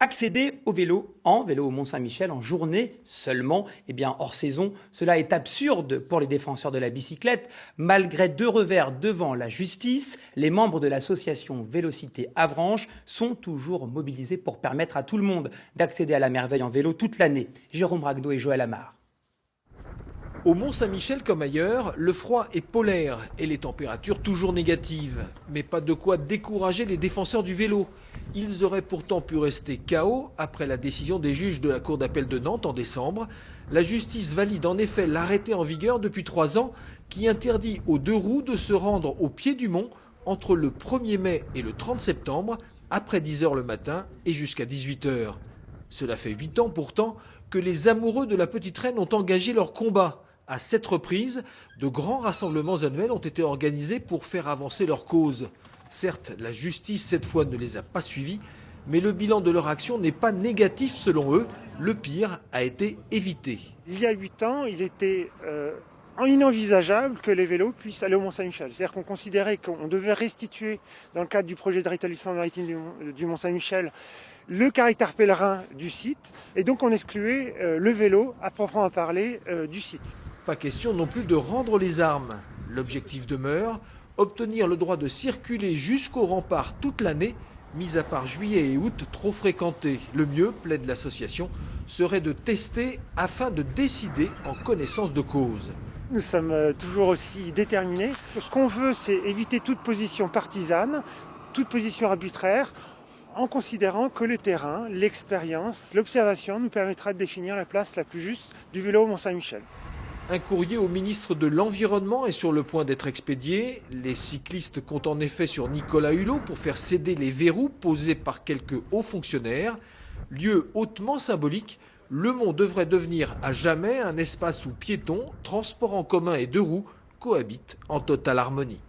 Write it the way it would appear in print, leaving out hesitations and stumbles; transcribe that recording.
Accéder au vélo au Mont-Saint-Michel en journée seulement, hors saison, cela est absurde pour les défenseurs de la bicyclette. Malgré 2 revers devant la justice, les membres de l'association Vélocité Avranches sont toujours mobilisés pour permettre à tout le monde d'accéder à la merveille en vélo toute l'année. Jérôme Ragdo et Joël Amar. Au Mont-Saint-Michel comme ailleurs, le froid est polaire et les températures toujours négatives. Mais pas de quoi décourager les défenseurs du vélo. Ils auraient pourtant pu rester KO après la décision des juges de la Cour d'appel de Nantes en décembre. La justice valide en effet l'arrêté en vigueur depuis 3 ans qui interdit aux 2 roues de se rendre au pied du mont entre le 1er mai et le 30 septembre, après 10 h le matin et jusqu'à 18 h. Cela fait 8 ans pourtant que les amoureux de la petite reine ont engagé leur combat. À 7 reprises, de grands rassemblements annuels ont été organisés pour faire avancer leur cause. Certes, la justice cette fois ne les a pas suivis, mais le bilan de leur action n'est pas négatif selon eux. Le pire a été évité. Il y a 8 ans, il était inenvisageable que les vélos puissent aller au Mont-Saint-Michel. C'est-à-dire qu'on considérait qu'on devait restituer, dans le cadre du projet de rétablissement maritime du Mont-Saint-Michel, le caractère pèlerin du site, et donc on excluait le vélo, à proprement parler, du site. Pas question non plus de rendre les armes. L'objectif demeure, obtenir le droit de circuler jusqu'au rempart toute l'année, mis à part juillet et août trop fréquentés. Le mieux, plaide l'association, serait de tester afin de décider en connaissance de cause. Nous sommes toujours aussi déterminés. Ce qu'on veut, c'est éviter toute position partisane, toute position arbitraire, en considérant que le terrain, l'expérience, l'observation nous permettra de définir la place la plus juste du vélo au Mont-Saint-Michel. Un courrier au ministre de l'Environnement est sur le point d'être expédié. Les cyclistes comptent en effet sur Nicolas Hulot pour faire céder les verrous posés par quelques hauts fonctionnaires. Lieu hautement symbolique, le mont devrait devenir à jamais un espace où piétons, transports en commun et 2 roues cohabitent en totale harmonie.